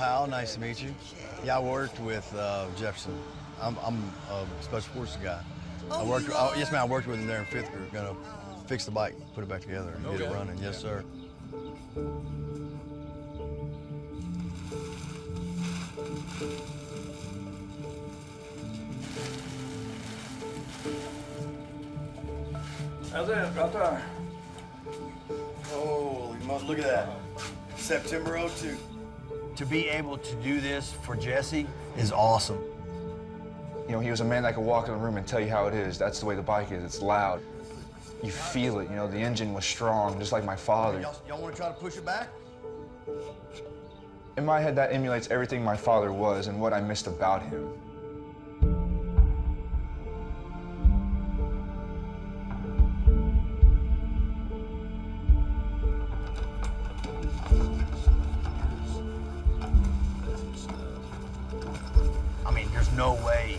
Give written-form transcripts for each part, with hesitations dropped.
Hal. Nice to meet you. Yeah, I worked with Jefferson. I'm a special forces guy. Yes, ma'am. I worked with him there in 5th group. Gonna fix the bike, put it back together, and get it running. Yes, sir. How's that right there? Holy moly, look at that. September '02. To be able to do this for Jesse is awesome. You know, he was a man that could walk in a room and tell you how it is. That's the way the bike is. It's loud. You feel it, you know, the engine was strong, just like my father. Y'all want to try to push it back? In my head, that emulates everything my father was and what I missed about him. I mean, there's no way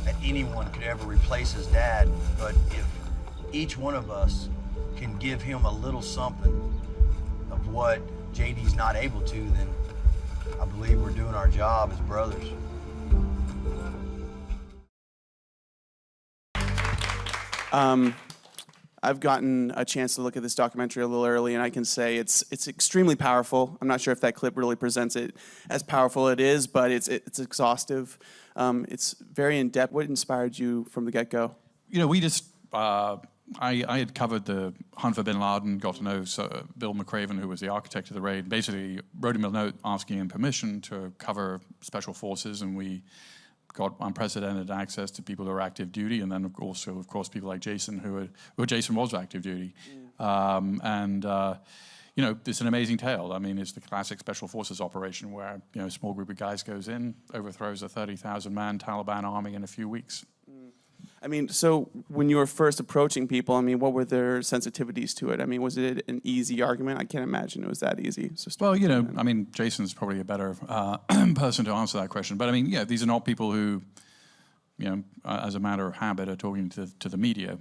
that anyone could ever replace his dad, but if each one of us can give him a little something of what JD's not able to, then I believe we're doing our job as brothers. I've gotten a chance to look at this documentary a little early, and I can say it's extremely powerful. I'm not sure if that clip really presents it as powerful it is, but it's exhaustive. It's very in-depth. What inspired you from the get-go? You know, we just, I had covered the hunt for bin Laden, got to know Bill McCraven, who was the architect of the raid, basically wrote him a note asking him permission to cover special forces, and we got unprecedented access to people who are active duty, and then also, of course, people like Jason, Jason was active duty. You know, it's an amazing tale. I mean, it's the classic special forces operation where, you know, a small group of guys goes in, overthrows a 30,000-man Taliban army in a few weeks. I mean, so when you were first approaching people, I mean, what were their sensitivities to it? I mean, was it an easy argument? I can't imagine it was that easy. Well, you know, I mean, Jason's probably a better person to answer that question. But I mean, yeah, these are not people who, you know, as a matter of habit, are talking to the media.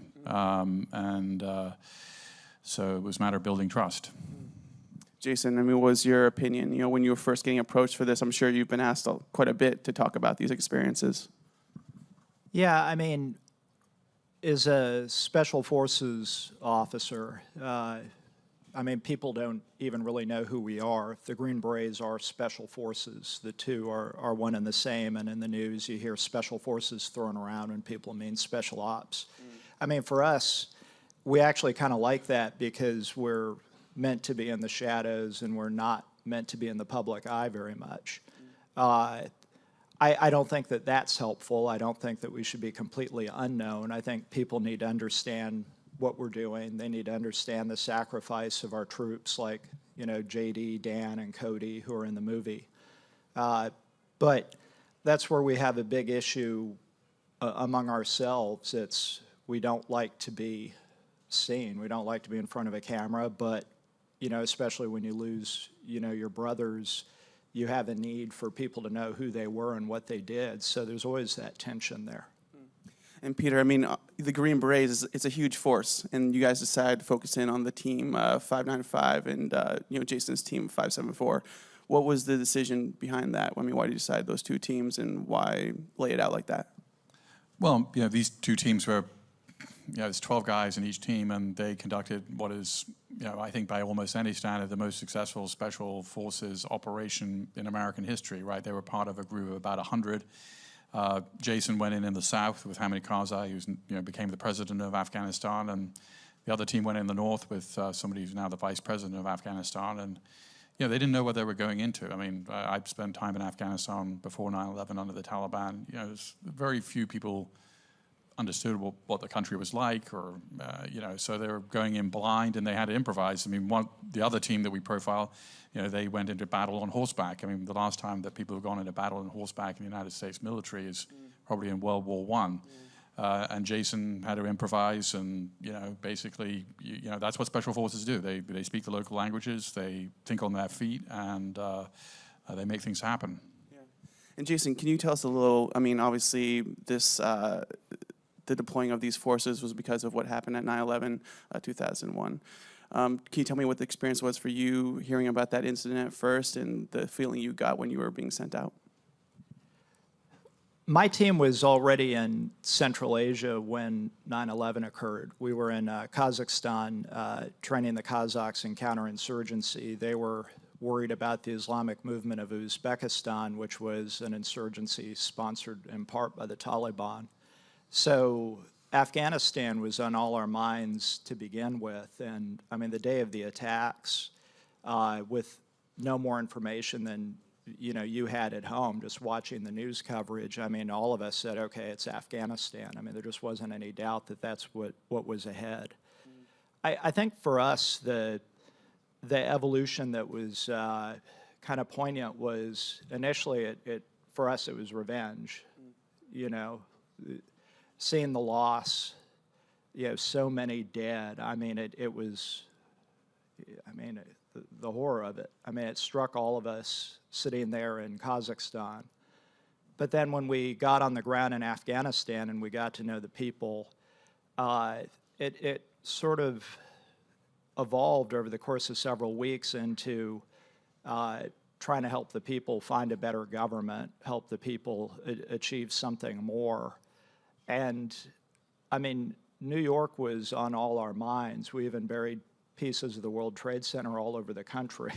So it was a matter of building trust. Jason, I mean, what was your opinion? You know, when you were first getting approached for this, I'm sure you've been asked quite a bit to talk about these experiences. Yeah, I mean, as a special forces officer, I mean, people don't even really know who we are. The Green Berets are special forces. The two are one and the same, and in the news you hear special forces thrown around and people mean special ops. I mean, for us, we actually kind of like that because we're meant to be in the shadows and we're not meant to be in the public eye very much. I don't think that that's helpful. I don't think that we should be completely unknown. I think people need to understand what we're doing. They need to understand the sacrifice of our troops like, you know, JD, Dan, and Cody, who are in the movie. But that's where we have a big issue among ourselves. It's we don't like to be seen. We don't like to be in front of a camera, but, you know, especially when you lose, you know, your brothers, you have a need for people to know who they were and what they did. So there's always that tension there. And Peter, I mean, the Green Berets, it's a huge force, and you guys decided to focus in on the team 595 and, you know, Jason's team 574. What was the decision behind that? I mean, why did you decide those two teams, and why lay it out like that? Well, you know, these two teams were, you know, there's 12 guys in each team, and they conducted what is, you know, I think by almost any standard, the most successful special forces operation in American history, right? They were part of a group of about 100. Jason went in the south with Hamid Karzai, who, you know, became the president of Afghanistan, and the other team went in the north with somebody who's now the vice president of Afghanistan, and, you know, they didn't know what they were going into. I mean, I'd spent time in Afghanistan before 9/11 under the Taliban. You know, there's very few people understood what the country was like, or, you know, so they were going in blind and they had to improvise. I mean, the other team that we profile, you know, they went into battle on horseback. I mean, the last time that people have gone into battle on horseback in the United States military is probably in World War I. And Jason had to improvise, and, you know, basically, you know, that's what special forces do. They speak the local languages, they think on their feet, and they make things happen. Yeah. And Jason, can you tell us a little, I mean, obviously this, the deploying of these forces was because of what happened at 9/11, 2001. Can you tell me what the experience was for you hearing about that incident at first and the feeling you got when you were being sent out? My team was already in Central Asia when 9/11 occurred. We were in Kazakhstan training the Kazakhs in counterinsurgency. They were worried about the Islamic movement of Uzbekistan, which was an insurgency sponsored in part by the Taliban. So Afghanistan was on all our minds to begin with. And I mean, the day of the attacks, with no more information than you had at home, just watching the news coverage, I mean, all of us said, okay, it's Afghanistan. I mean, there just wasn't any doubt that that's what was ahead. I think for us, the evolution that was kind of poignant was initially, for us, it was revenge. Seeing the loss, so many dead. I mean, it was, the horror of it. I mean, it struck all of us sitting there in Kazakhstan. But then when we got on the ground in Afghanistan and we got to know the people, it sort of evolved over the course of several weeks into trying to help the people find a better government, help the people achieve something more. And, I mean, New York was on all our minds. We even buried pieces of the World Trade Center all over the country.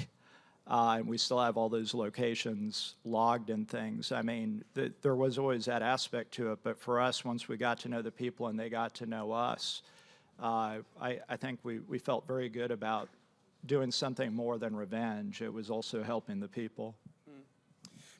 And we still have all those locations logged and things. I mean, there was always that aspect to it. But for us, once we got to know the people and they got to know us, I think we felt very good about doing something more than revenge. It was also helping the people.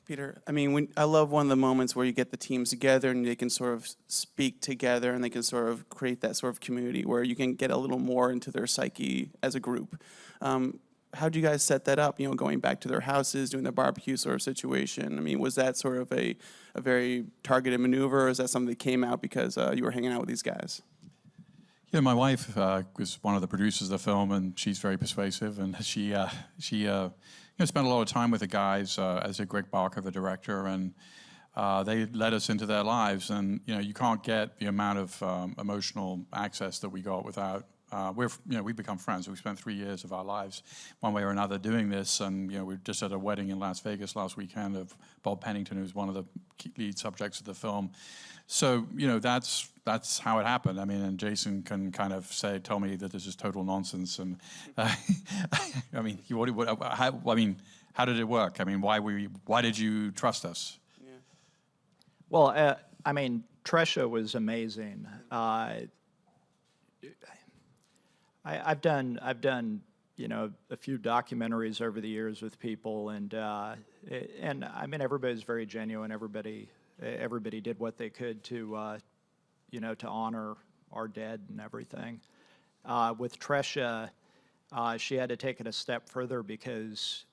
Peter, I mean, I love one of the moments where you get the teams together and they can sort of speak together and they can sort of create that sort of community where you can get a little more into their psyche as a group. How do you guys set that up, going back to their houses, doing the barbecue sort of situation? I mean, was that sort of a very targeted maneuver, or is that something that came out because you were hanging out with these guys? Yeah, my wife was one of the producers of the film, and she's very persuasive, and she spent a lot of time with the guys, as did Greg Barker, the director, and they led us into their lives. And you can't get the amount of emotional access that we got without. We've become friends. We spent 3 years of our lives, one way or another, doing this. And we were just at a wedding in Las Vegas last weekend of Bob Pennington, who's one of the lead subjects of the film. So that's how it happened. I mean, and Jason can kind of tell me that this is total nonsense. And I mean, how did it work? I mean, why did you trust us? Yeah. Well, I mean, Tresha was amazing. I've done a few documentaries over the years with people, and I mean, everybody's very genuine. Everybody did what they could to to honor our dead and everything. With Tresha, she had to take it a step further because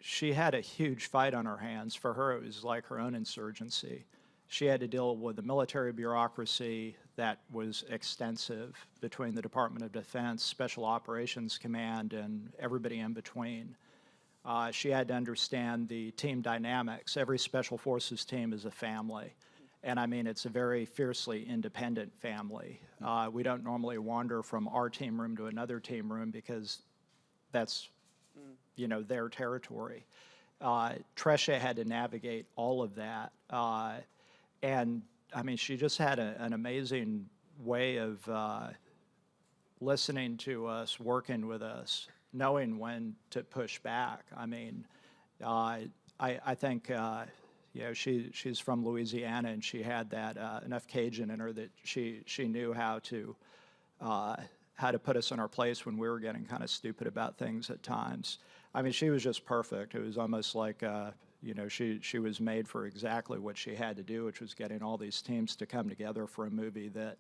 she had a huge fight on her hands. For her, it was like her own insurgency. She had to deal with the military bureaucracy that was extensive between the Department of Defense, Special Operations Command, and everybody in between. She had to understand the team dynamics. Every Special Forces team is a family. And I mean, it's a very fiercely independent family. We don't normally wander from our team room to another team room because that's, their territory. Tresha had to navigate all of that. And I mean, she just had an amazing way of listening to us, working with us, knowing when to push back. I mean, I think she's from Louisiana, and she had that enough Cajun in her that she knew how to put us in our place when we were getting kind of stupid about things at times. I mean, she was just perfect. It was almost like she was made for exactly what she had to do, which was getting all these teams to come together for a movie that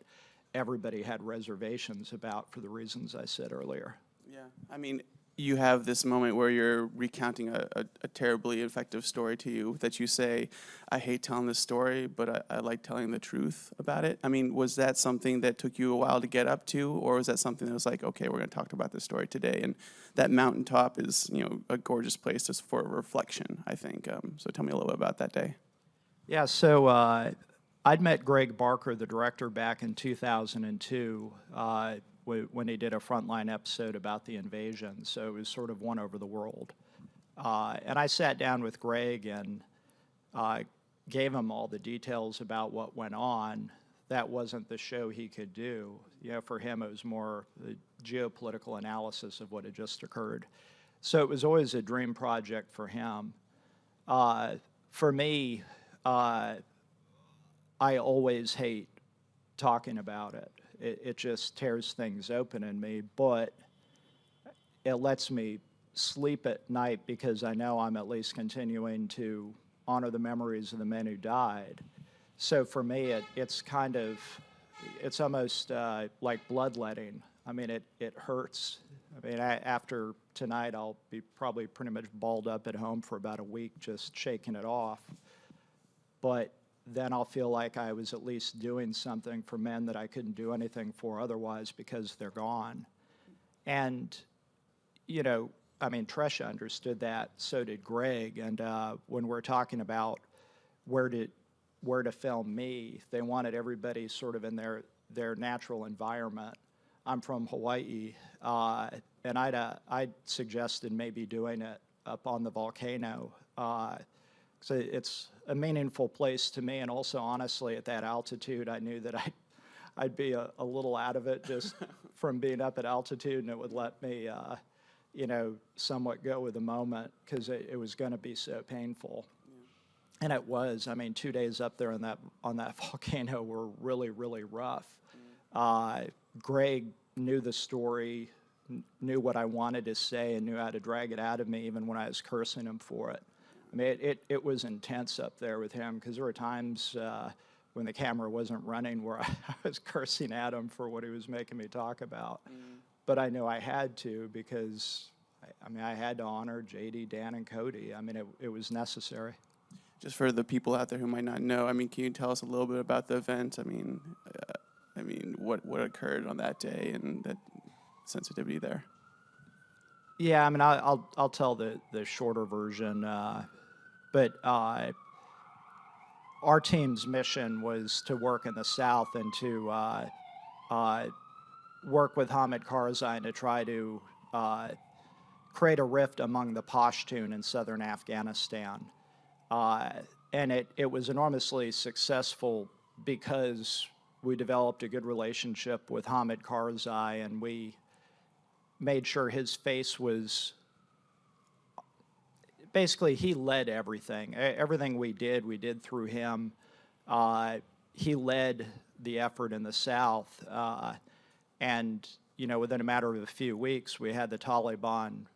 everybody had reservations about for the reasons I said earlier. Yeah, I mean, you have this moment where you're recounting a terribly effective story to you that you say, I hate telling this story, but I like telling the truth about it. I mean, was that something that took you a while to get up to, or was that something that was like, okay, we're going to talk about this story today? And that mountaintop is, a gorgeous place just for reflection, I think. So tell me a little bit about that day. Yeah, so I'd met Greg Barker, the director, back in 2002. when he did a Frontline episode about the invasion. So it was sort of one over the world. And I sat down with Greg and gave him all the details about what went on. That wasn't the show he could do. You know, for him, it was more the geopolitical analysis of what had just occurred. So it was always a dream project for him. For me, I always hate talking about it. It just tears things open in me, but it lets me sleep at night because I know I'm at least continuing to honor the memories of the men who died. So for me, it's kind of, it's almost like bloodletting. I mean, it hurts. I mean, after tonight, I'll be probably pretty much balled up at home for about a week, just shaking it off. But then I'll feel like I was at least doing something for men that I couldn't do anything for otherwise because they're gone. And, you know, I mean, Tresha understood that, so did Greg. And when we're talking about where to film me, they wanted everybody sort of in their natural environment. I'm from Hawaii, and I'd suggested maybe doing it up on the volcano. So it's a meaningful place to me, and also honestly, at that altitude, I knew that I'd be a little out of it just from being up at altitude, and it would let me, you know, somewhat go with the moment because it was going to be so painful. And it was. I mean, 2 days up there on that volcano were really, really rough. Greg knew the story, knew what I wanted to say, and knew how to drag it out of me even when I was cursing him for it. I mean, it was intense up there with him because there were times when the camera wasn't running where I was cursing at him for what he was making me talk about. But I knew I had to because, I mean, I had to honor JD, Dan, and Cody. I mean, it was necessary. Just for the people out there who might not know, I mean, can you tell us a little bit about the event? I mean, what occurred on that day and that sensitivity there? Yeah, I mean, I'll tell the shorter version, but our team's mission was to work in the South and to work with Hamid Karzai to try to create a rift among the Pashtun in southern Afghanistan. And it was enormously successful because we developed a good relationship with Hamid Karzai, and we made sure his face was, basically he led everything. Everything we did through him. He led the effort in the South. And, you know, within a matter of a few weeks, we had the Taliban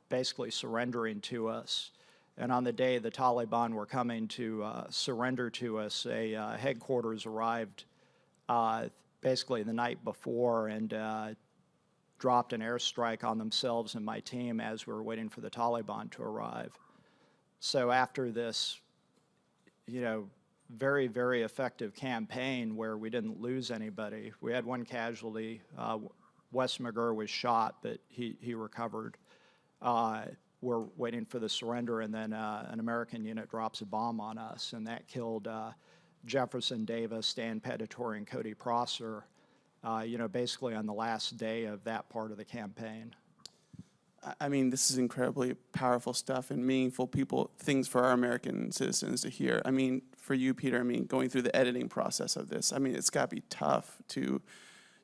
basically surrendering to us. And on the day the Taliban were coming to surrender to us, a headquarters arrived basically the night before and dropped an airstrike on themselves and my team as we were waiting for the Taliban to arrive. So after this, you know, very, very effective campaign where we didn't lose anybody, we had one casualty. Wes McGurr was shot, but he recovered. We're waiting for the surrender, and then an American unit drops a bomb on us, and that killed Jefferson Davis, Dan Peditore, and Cody Prosser, you know, basically on the last day of that part of the campaign. I mean, this is incredibly powerful stuff and meaningful things for our American citizens to hear. I mean, for you, Peter, I mean, going through the editing process of this, I mean, it's got to be tough to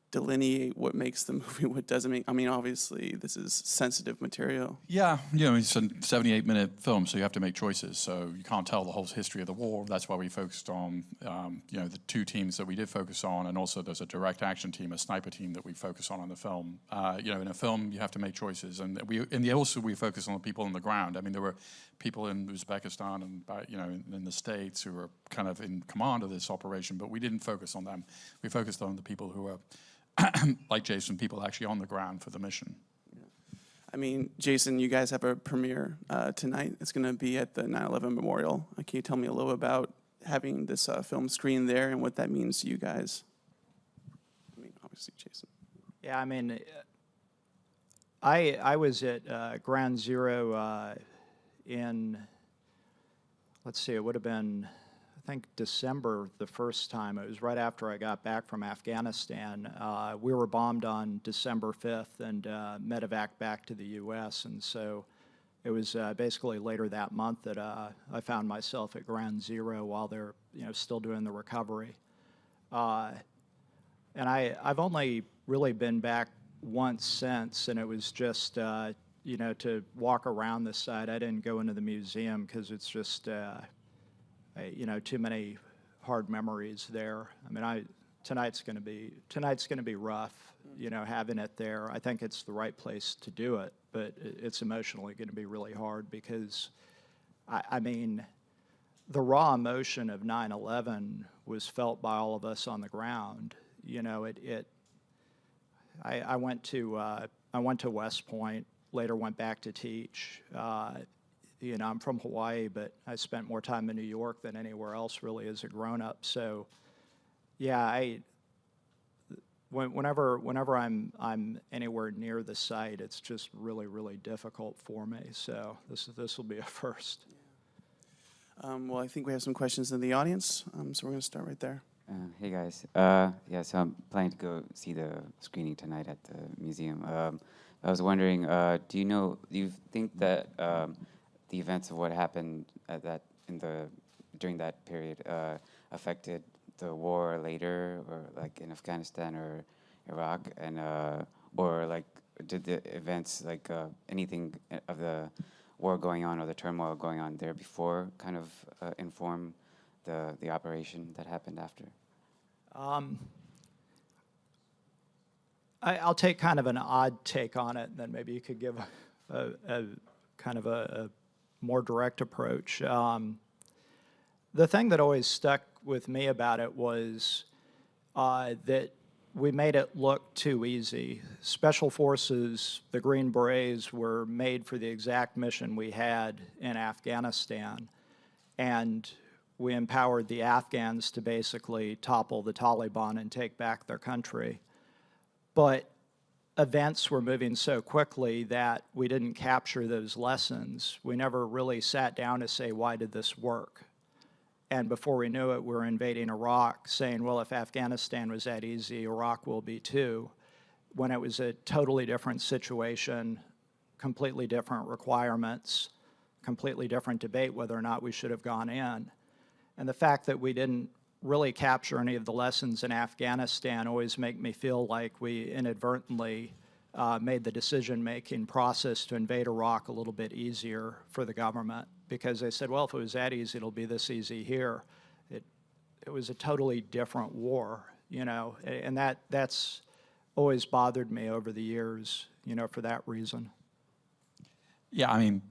delineate what makes the movie, what doesn't make. I mean, obviously, this is sensitive material. Yeah, you know, it's a 78-minute film, so you have to make choices. So you can't tell the whole history of the war. That's why we focused on, you know, the two teams that we did focus on, and also there's a direct action team, a sniper team that we focus on the film. You know, in a film, you have to make choices, and also we focus on the people on the ground. I mean, there were people in Uzbekistan and, you know, in the States who were kind of in command of this operation, but we didn't focus on them. We focused on the people who were like Jason, people actually on the ground for the mission. I mean, Jason, you guys have a premiere tonight. It's going to be at the 9/11 Memorial. Can you tell me a little about having this film screened there and what that means to you guys? I mean, obviously, Jason. Yeah, I mean, I was at Ground Zero in, let's see, it would have been think December the first time. It was right after I got back from Afghanistan. We were bombed on December 5th and medevac back to the U.S. And so it was basically later that month that I found myself at ground zero while they're still doing the recovery. And I've only really been back once since, and it was just to walk around the site. I didn't go into the museum because it's just too many hard memories there. I mean, tonight's going to be rough, having it there. I think it's the right place to do it, but it's emotionally going to be really hard because, I mean, the raw emotion of 9/11 was felt by all of us on the ground. I went to West Point, later went back to teach. I'm from Hawaii, but I spent more time in New York than anywhere else really as a grown-up. So, yeah, whenever I'm anywhere near the site, it's just really, really difficult for me. So this will be a first. Well, I think we have some questions in the audience, so we're going to start right there. Hey guys, yeah, so I'm planning to go see the screening tonight at the museum. I was wondering, do you think that the events of what happened during that period affected the war later, or like in Afghanistan or Iraq, and or like did the events like anything of the war going on or the turmoil going on there before kind of inform the operation that happened after? I'll take kind of an odd take on it, and then maybe you could give a kind of a more direct approach. The thing that always stuck with me about it was that we made it look too easy. Special Forces, the Green Berets, were made for the exact mission we had in Afghanistan, and we empowered the Afghans to basically topple the Taliban and take back their country. But events were moving so quickly that we didn't capture those lessons. We never really sat down to say, why did this work? And before we knew it, we were invading Iraq, saying, well, if Afghanistan was that easy, Iraq will be too, when it was a totally different situation, completely different requirements, completely different debate whether or not we should have gone in. And the fact that we didn't really capture any of the lessons in Afghanistan always make me feel like we inadvertently made the decision-making process to invade Iraq a little bit easier for the government, because they said, well, if it was that easy, it'll be this easy here. It was a totally different war, and that's always bothered me over the years, for that reason. Yeah, I mean,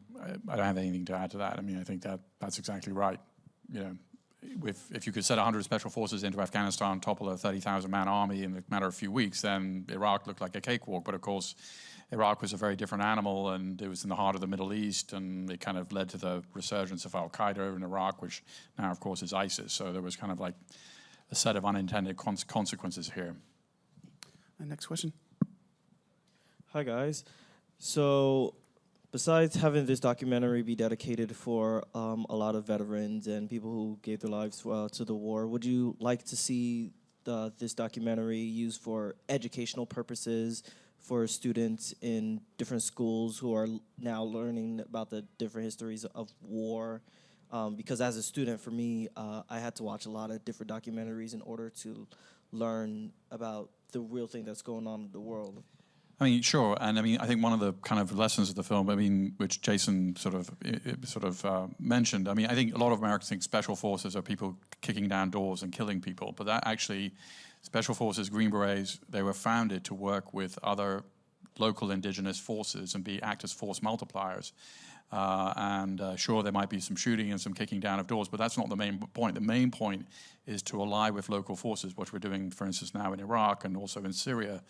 I don't have anything to add to that. I mean, I think that's exactly right. If you could set 100 special forces into Afghanistan, topple a 30,000-man army in a matter of a few weeks, then Iraq looked like a cakewalk. But of course, Iraq was a very different animal, and it was in the heart of the Middle East, and it kind of led to the resurgence of Al-Qaeda in Iraq, which now, of course, is ISIS. So there was kind of like a set of unintended consequences here. Next question. Hi, guys. So, besides having this documentary be dedicated for a lot of veterans and people who gave their lives to the war, would you like to see this documentary used for educational purposes for students in different schools who are now learning about the different histories of war? Because as a student, for me, I had to watch a lot of different documentaries in order to learn about the real thing that's going on in the world. I mean, sure, and I mean, I think one of the kind of lessons of the film, I mean, which Jason sort of mentioned. I mean, I think a lot of Americans think special forces are people kicking down doors and killing people, but that actually, special forces, Green Berets, they were founded to work with other local indigenous forces and act as force multipliers. Sure, there might be some shooting and some kicking down of doors, but that's not the main point. The main point is to ally with local forces, which we're doing, for instance, now in Iraq and also in Syria.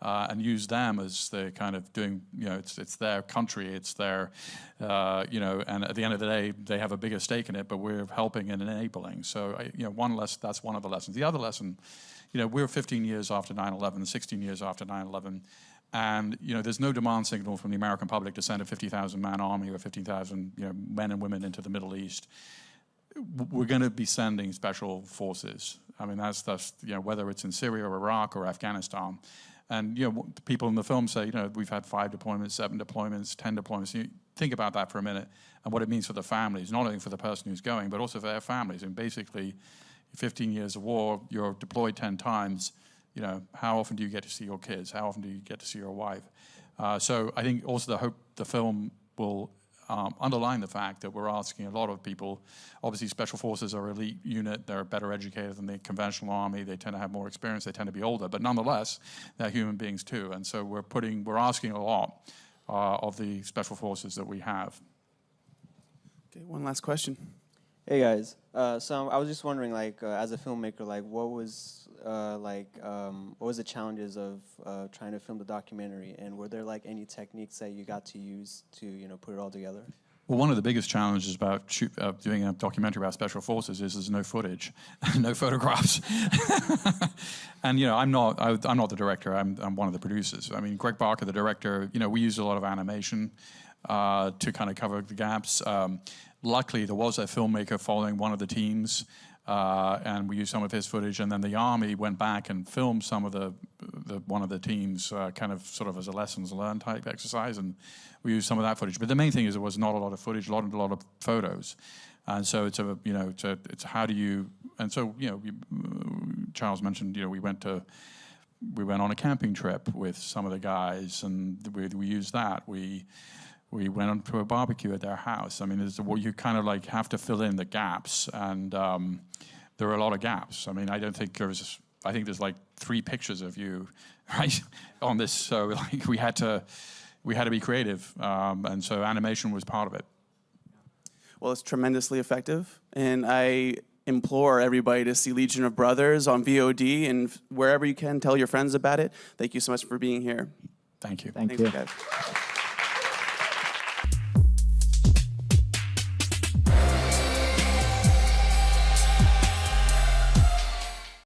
And use them as the kind of doing, it's their country, it's their, and at the end of the day, they have a bigger stake in it, but we're helping and enabling. So, that's one of the lessons. The other lesson, we're 15 years after 9/11, 16 years after 9/11, and, there's no demand signal from the American public to send a 50,000-man army or 50,000, men and women into the Middle East. we're going to be sending special forces. I mean, that's whether it's in Syria or Iraq or Afghanistan. And, people in the film say, we've had 5 deployments, 7 deployments, 10 deployments. You think about that for a minute and what it means for the families, not only for the person who's going, but also for their families. And basically, 15 years of war, you're deployed 10 times. How often do you get to see your kids? How often do you get to see your wife? So I think also the film will underline the fact that we're asking a lot of people. Obviously, special forces are an elite unit. They're better educated than the conventional army. They tend to have more experience. They tend to be older. But nonetheless, they're human beings too. And so we're asking a lot of the special forces that we have. Okay, one last question. Hey guys, so I was just wondering, as a filmmaker, what was the challenges of trying to film the documentary, and were there any techniques that you got to use to put it all together? Well, one of the biggest challenges about doing a documentary about special forces is there's no footage, no photographs, and I'm not the director. I'm one of the producers. I mean, Greg Barker, the director. We used a lot of animation to kind of cover the gaps. Luckily, there was a filmmaker following one of the teams, and we used some of his footage. And then the Army went back and filmed some of one of the teams, kind of sort of as a lessons learned type exercise, and we used some of that footage. But the main thing is there was not a lot of footage, a lot of photos, and so it's how do you? And so Charles mentioned we went on a camping trip with some of the guys, and we used that. We went on to a barbecue at their house. I mean, you kind of have to fill in the gaps, and there are a lot of gaps. I mean, I think there's 3 pictures of you, right, on this. So we had to be creative, and so animation was part of it. Well, it's tremendously effective, and I implore everybody to see Legion of Brothers on VOD, and wherever you can, tell your friends about it. Thank you so much for being here. Thank you. Thank Thanks, you. guys.